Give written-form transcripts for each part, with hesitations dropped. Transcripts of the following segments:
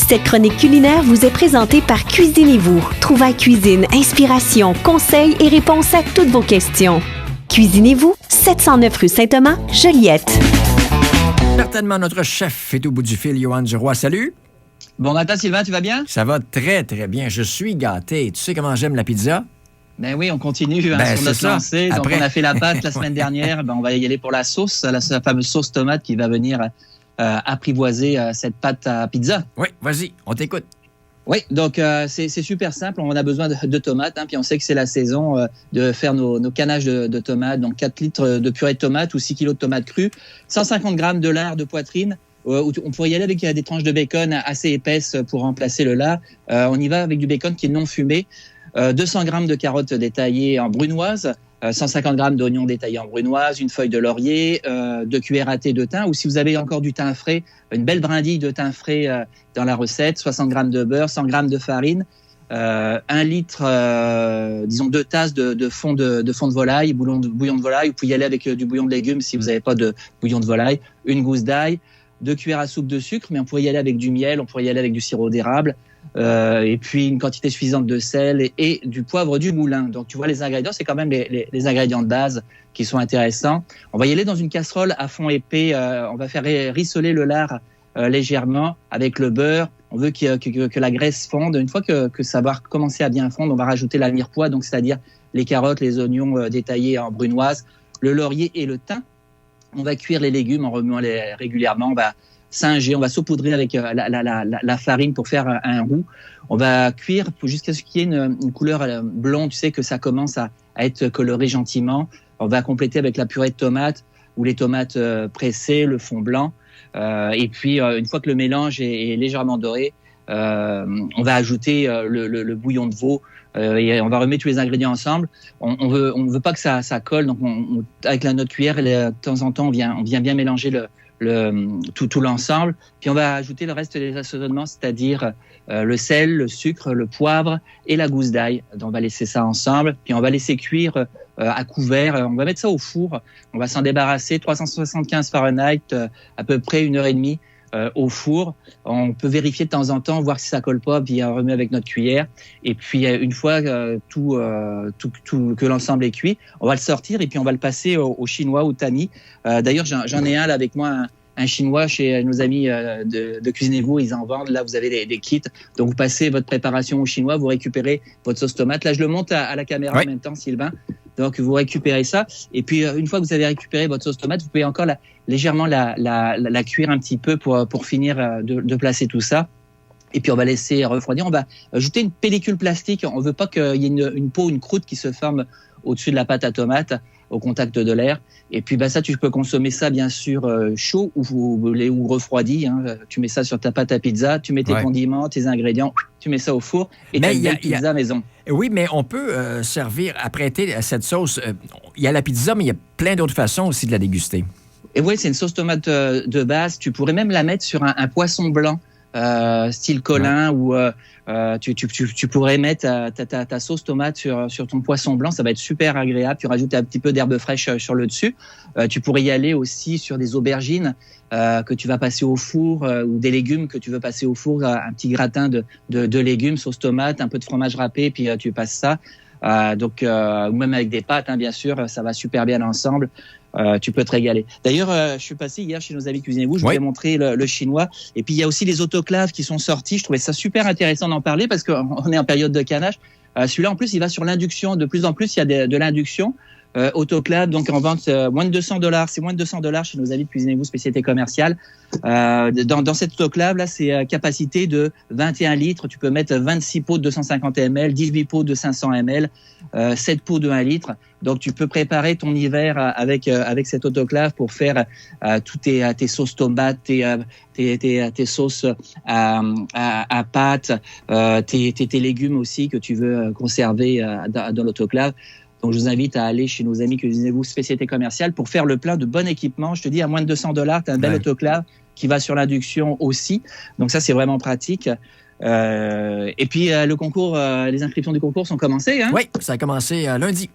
Cette chronique culinaire vous est présentée par Cuisinez-vous. Trouvailles cuisine, inspiration, conseils et réponses à toutes vos questions. Cuisinez-vous, 709 rue Saint-Thomas, Joliette. Certainement, notre chef est au bout du fil, Johan Duroy. Salut! Bon matin, Sylvain, tu vas bien? Ça va très, très bien. Je suis gâté. Tu sais comment j'aime la pizza? Ben oui, on continue sur notre lancée. Donc, on a fait la pâte la semaine dernière. Ben, on va y aller pour la sauce, la fameuse sauce tomate qui va venir apprivoiser cette pâte à pizza. Oui, vas-y, on t'écoute. Oui, donc c'est super simple. On a besoin de tomates, puis on sait que c'est la saison de faire nos canages de tomates. Donc 4 litres de purée de tomates ou 6 kilos de tomates crues, 150 grammes de lard de poitrine. On pourrait y aller avec des tranches de bacon assez épaisses pour remplacer le lard. On y va avec du bacon qui est non fumé. 200 grammes de carottes détaillées en brunoise, 150 grammes d'oignons détaillés en brunoise, une feuille de laurier, 2 cuillères à thé de thym, ou si vous avez encore du thym frais, une belle brindille de thym frais dans la recette, 60 grammes de beurre, 100 grammes de farine, 1 litre, disons 2 tasses de fond de volaille, bouillon de volaille. Vous pouvez y aller avec du bouillon de légumes si vous n'avez pas de bouillon de volaille, une gousse d'ail, 2 cuillères à soupe de sucre, mais on pourrait y aller avec du miel, on pourrait y aller avec du sirop d'érable. Et puis une quantité suffisante de sel et du poivre du moulin. Donc tu vois, les ingrédients, c'est quand même les ingrédients de base qui sont intéressants. On va y aller dans une casserole à fond épais. On va faire rissoler le lard légèrement avec le beurre. On veut que la graisse fonde. Une fois que ça va commencer à bien fondre, on va rajouter la mirepoix, donc c'est-à-dire les carottes, les oignons détaillés en brunoise, le laurier et le thym. On va cuire les légumes en remuant régulièrement. On va singer, on va saupoudrer avec la farine pour faire un roux. On va cuire jusqu'à ce qu'il y ait une couleur blonde. Tu sais que ça commence à être coloré gentiment. On va compléter avec la purée de tomates ou les tomates pressées, le fond blanc. Et puis, une fois que le mélange est légèrement doré, on va ajouter le bouillon de veau et on va remettre tous les ingrédients ensemble. On veut pas que ça colle, donc avec notre cuillère, de temps en temps, on vient bien mélanger tout l'ensemble. Puis on va ajouter le reste des assaisonnements, c'est-à-dire le sel, le sucre, le poivre et la gousse d'ail. Donc on va laisser ça ensemble. Puis on va laisser cuire à couvert. On va mettre ça au four. On va s'en débarrasser 375 Fahrenheit, à peu près 1h30 au four. On peut vérifier de temps en temps, voir si ça colle pas, puis on remet avec notre cuillère. Et puis une fois que l'ensemble est cuit, on va le sortir et puis on va le passer au chinois, au tamis. D'ailleurs, j'en ai un là avec moi, un chinois chez nos amis de Cuisinez-vous. Ils en vendent. Là, vous avez des kits. Donc, vous passez votre préparation au chinois, vous récupérez votre sauce tomate. Là, je le monte à la caméra en même temps, Sylvain. Donc, vous récupérez ça. Et puis, une fois que vous avez récupéré votre sauce tomate, vous pouvez encore légèrement la cuire un petit peu pour finir de placer tout ça. Et puis, on va laisser refroidir. On va ajouter une pellicule plastique. On veut pas qu'il y ait une peau, une croûte qui se forme au-dessus de la pâte à tomate au contact de l'air. Et puis, ça, tu peux consommer ça, bien sûr, chaud ou refroidi. Tu mets ça sur ta pâte à pizza, tu mets tes condiments, tes ingrédients, tu mets ça au four et tu as une belle pizza maison. Oui, mais on peut apprêter cette sauce. Il y a la pizza, mais il y a plein d'autres façons aussi de la déguster. Et oui, c'est une sauce tomate de base. Tu pourrais même la mettre sur un poisson blanc. Style Colin, ou tu pourrais mettre ta sauce tomate sur ton poisson blanc, ça va être super agréable. Tu rajoutes un petit peu d'herbe fraîche sur le dessus. Tu pourrais y aller aussi sur des aubergines que tu vas passer au four, ou des légumes que tu veux passer au four, un petit gratin de légumes, sauce tomate, un peu de fromage râpé, puis tu passes ça. Ou même avec des pâtes, bien sûr, ça va super bien ensemble. Tu peux te régaler. D'ailleurs, je suis passé hier chez nos amis Cuisinez-vous, je vous ai montré le chinois. Et puis, il y a aussi les autoclaves qui sont sortis. Je trouvais ça super intéressant d'en parler parce qu'on est en période de canage. Celui-là, en plus, il va sur l'induction. De plus en plus, il y a de l'induction. Autoclave, donc en vente moins de $200. C'est moins de $200 chez nos amis de Cuisinez-vous, spécialité commerciale. Dans cette autoclave, là, c'est capacité de 21 litres. Tu peux mettre 26 pots de 250 ml, 18 pots de 500 ml, 7 pots de 1 litre. Donc, tu peux préparer ton hiver avec cette autoclave pour faire toutes tes sauces tomates, tes sauces à pâte, tes légumes aussi que tu veux conserver dans l'autoclave. Donc, je vous invite à aller chez nos amis Cuisinez-vous, spécialité commerciale, pour faire le plein de bon équipement. Je te dis, à moins de $200, tu as un bel autoclave qui va sur l'induction aussi. Donc, ça, c'est vraiment pratique. Et puis, le concours, les inscriptions du concours sont commencées. Oui, ça a commencé lundi.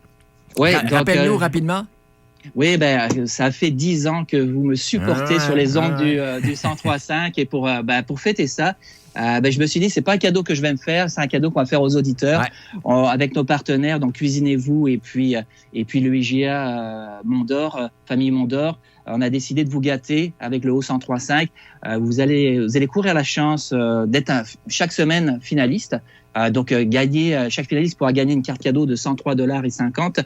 Ouais, rappelle-nous rapidement. Oui, ça fait 10 ans que vous me supportez sur les ondes du 103.5 et pour fêter ça, je me suis dit, c'est pas un cadeau que je vais me faire, c'est un cadeau qu'on va faire aux auditeurs, avec nos partenaires, donc Cuisinez-vous et puis le IGA Mondor, famille Mondor. On a décidé de vous gâter avec le Haut-1035. Vous allez courir la chance d'être chaque semaine finaliste. Chaque finaliste pourra gagner une carte cadeau de $103,50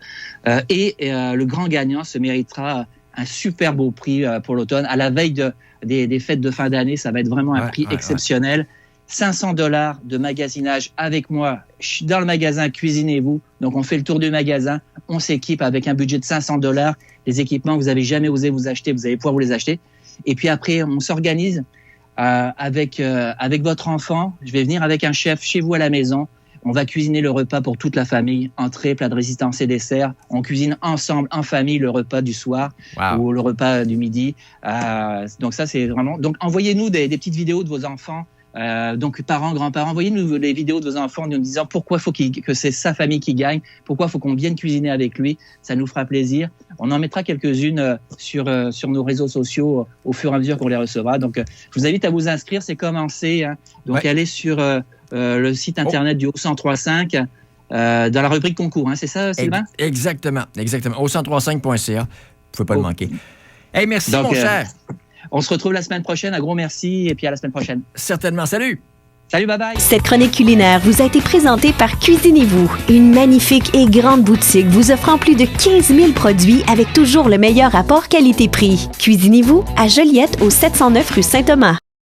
et le grand gagnant se méritera un super beau prix pour l'automne. À la veille des fêtes de fin d'année, ça va être vraiment un prix exceptionnel. $500 de magasinage avec moi dans le magasin Cuisinez-vous. Donc, on fait le tour du magasin, on s'équipe avec un budget de $500. Les équipements que vous avez jamais osé vous acheter, vous allez pouvoir vous les acheter. Et puis après, on s'organise avec votre enfant. Je vais venir avec un chef chez vous à la maison. On va cuisiner le repas pour toute la famille, entrée, plat de résistance et dessert. On cuisine ensemble, en famille, le repas du soir ou le repas du midi. Donc ça, c'est vraiment... Donc, envoyez-nous des petites vidéos de vos enfants. Donc, parents, grands-parents, envoyez-nous les vidéos de vos enfants en nous disant pourquoi faut que c'est sa famille qui gagne, pourquoi faut qu'on vienne cuisiner avec lui. Ça nous fera plaisir. On en mettra quelques-unes sur nos réseaux sociaux au fur et à mesure qu'on les recevra. Donc, je vous invite à vous inscrire. C'est commencé. Hein. Donc, allez sur... le site internet du Haut-1035 dans la rubrique concours, hein, c'est ça, Sylvain? Exactement. Haut1035.ca. Vous ne pouvez pas le manquer. Hey, merci, mon cher. On se retrouve la semaine prochaine. Un gros merci et puis à la semaine prochaine. Certainement. Salut! Salut, bye-bye! Cette chronique culinaire vous a été présentée par Cuisinez-vous, une magnifique et grande boutique vous offrant plus de 15 000 produits avec toujours le meilleur rapport qualité-prix. Cuisinez-vous à Joliette, au 709 rue Saint-Thomas.